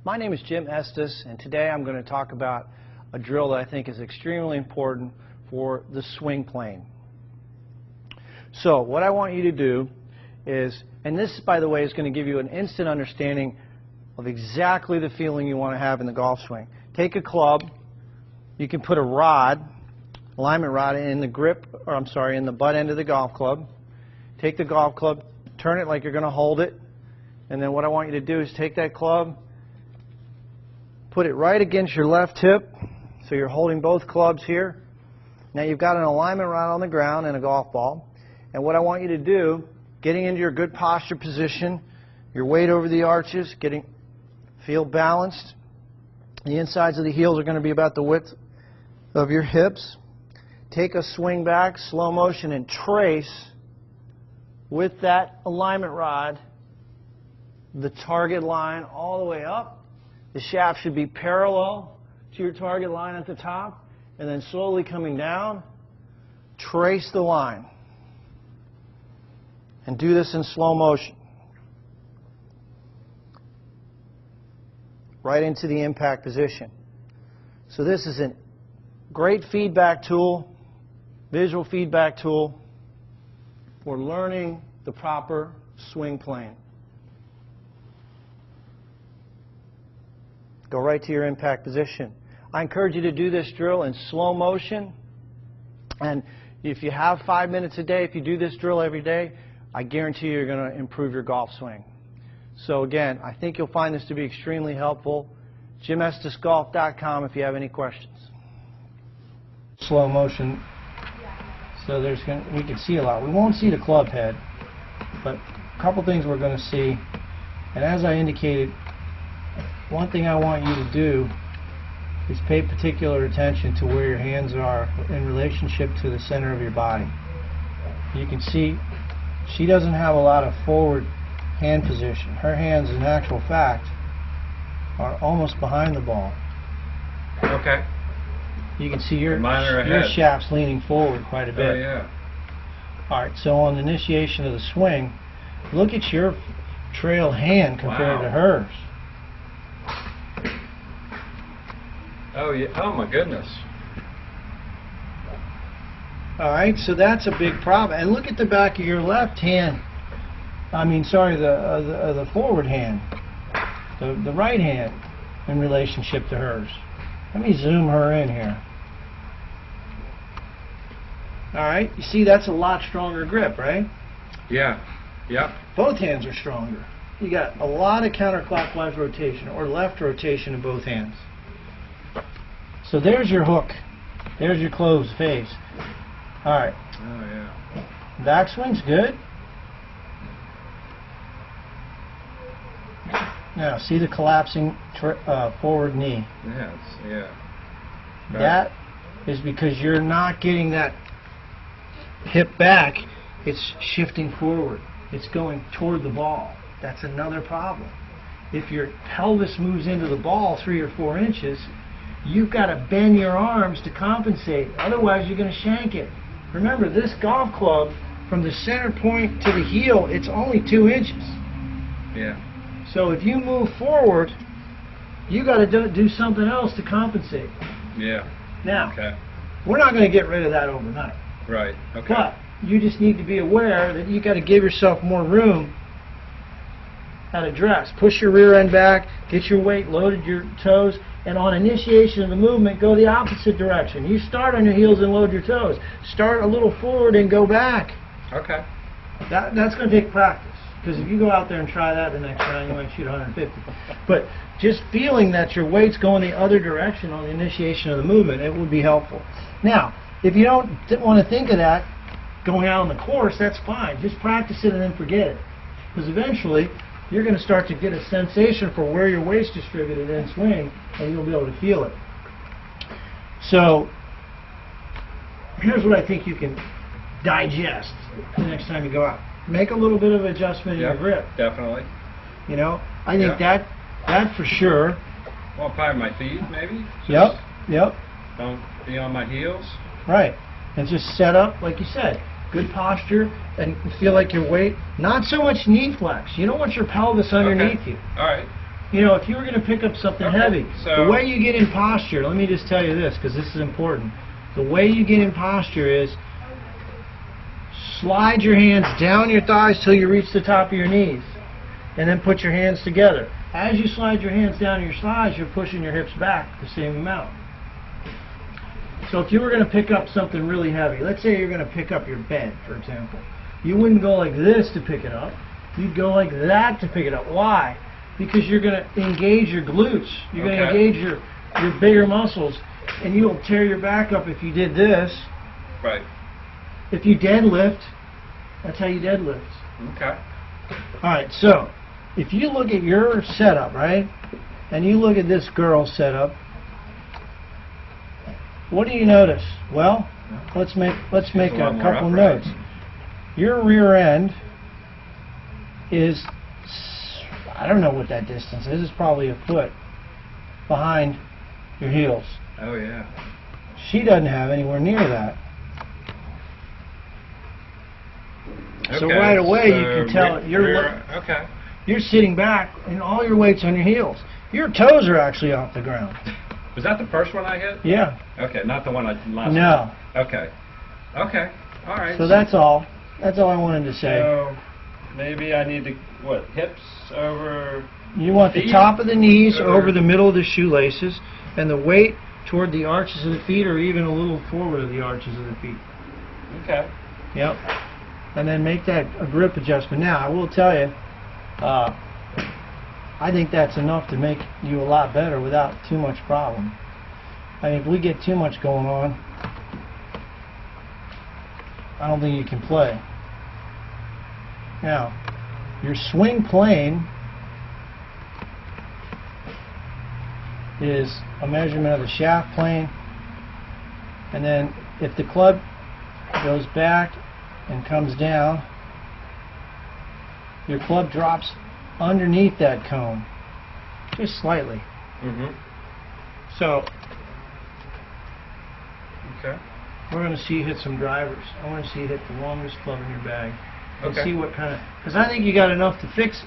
My name is Jim Estes, and today I'm going to talk about a drill that I think is extremely important for the swing plane. So what I want you to do is, and this, by the way, is going to give you an instant understanding of exactly the feeling you want to have in the golf swing. Take a club. You can put a rod, alignment rod, in the grip, or I'm sorry, in the butt end of the golf club. Take the golf club, turn it like you're going to hold it, and then what I want you to do is take that club, put it right against your left hip, so you're holding both clubs here. Now you've got an alignment rod on the ground and a golf ball, and what I want you to do, getting into your good posture position, your weight over the arches, feel balanced. The insides of the heels are going to be about the width of your hips. Take a swing back, slow motion, and trace with that alignment rod the target line all the way up. The shaft should be parallel to your target line at the top, and then slowly coming down, trace the line. And do this in slow motion. Right into the impact position. So this is a great feedback tool, visual feedback tool for learning the proper swing plane. Go right to your impact position. I encourage you to do this drill in slow motion, and if you have 5 minutes a day, if you do this drill every day, I guarantee you're going to improve your golf swing. So again, I think you'll find this to be extremely helpful. JimEstesGolf.com if you have any questions. Slow motion, so we can see a lot. We won't see the club head, but a couple things we're going to see. And as I indicated, one thing I want you to do is pay particular attention to where your hands are in relationship to the center of your body. You can see she doesn't have a lot of forward hand position. Her hands, in actual fact, are almost behind the ball. Okay. You can see your shaft's leaning forward quite a bit. Oh, yeah. Alright, so on the initiation of the swing, look at your trail hand compared to hers. Oh, yeah. Oh, my goodness. Alright, so that's a big problem. And look at the back of your left hand. The forward hand. The right hand in relationship to hers. Let me zoom her in here. Alright, you see that's a lot stronger grip, right? Yeah. Yep. Both hands are stronger. You got a lot of counterclockwise rotation or left rotation in both hands. So there's your hook. There's your closed face. Alright. Oh, yeah. Backswing's good. Now, see the collapsing forward knee. Yes, yeah. Right. That is because you're not getting that hip back. It's shifting forward. It's going toward the ball. That's another problem. If your pelvis moves into the ball 3 or 4 inches, you've got to bend your arms to compensate. Otherwise, you're going to shank it. Remember, this golf club, from the center point to the heel, it's only 2 inches. Yeah. So if you move forward, you got to do something else to compensate. Yeah. Now, okay. We're not going to get rid of that overnight. Right. Okay. But you just need to be aware that you got to give yourself more room at address. Push your rear end back, get your weight loaded, your toes, and on initiation of the movement, go the opposite direction. You start on your heels and load your toes. Start a little forward and go back. Okay. That's going to take practice. Because if you go out there and try that the next round, you might shoot 150. But just feeling that your weight's going the other direction on the initiation of the movement, it would be helpful. Now, if you don't want to think of that going out on the course, that's fine. Just practice it and then forget it. Because eventually, you're going to start to get a sensation for where your weight's distributed in swing, and you'll be able to feel it. So, here's what I think you can digest the next time you go out. Make a little bit of adjustment in your grip. Definitely. You know, I think that for sure. Well, probably my feet, maybe. Yep. Don't be on my heels. Right. And just set up, like you said, good posture, and feel like your weight, not so much knee flex. You don't want your pelvis underneath you. All right. You know, if you were going to pick up something Okay, heavy, so- the way you get in posture, let me just tell you this, because this is important. The way you get in posture is slide your hands down your thighs till you reach the top of your knees, and then put your hands together. As you slide your hands down your thighs, you're pushing your hips back the same amount. So if you were going to pick up something really heavy, let's say you're going to pick up your bed, for example, you wouldn't go like this to pick it up. You'd go like that to pick it up. Why? Because you're going to engage your glutes. You're going to Okay. engage your bigger muscles, and you'll tear your back up if you did this. Right. If you deadlift, that's how you deadlift. Okay. All right, so if you look at your setup, right, and you look at this girl's setup, what do you notice? Well, let's make a lot a more couple upright. notes. Your rear end is, I don't know what that distance is. It's probably a foot behind your heels. Oh yeah. She doesn't have anywhere near that. So Okay, right away you so can tell okay. you're sitting back and all your weight's on your heels. Your toes are actually off the ground. Was that the first one I hit? Yeah. Okay, not the one I last. No. One. Okay. Okay. All right. So that's all. That's all I wanted to say. So maybe I need to hips over. You want the feet top of the knees over- over the middle of the shoelaces, and the weight toward the arches of the feet, or even a little forward of the arches of the feet. Okay. Yep. And then make that a grip adjustment. Now, I will tell you, I think that's enough to make you a lot better without too much problem. I mean, if we get too much going on, I don't think you can play. Now, your swing plane is a measurement of the shaft plane, and then if the club goes back and comes down, your club drops underneath that cone, just slightly. Mhm. So Okay. we're going to see you hit some drivers. I want to see you hit the longest club in your bag, and Okay. see what kind of, because I think you got enough to fix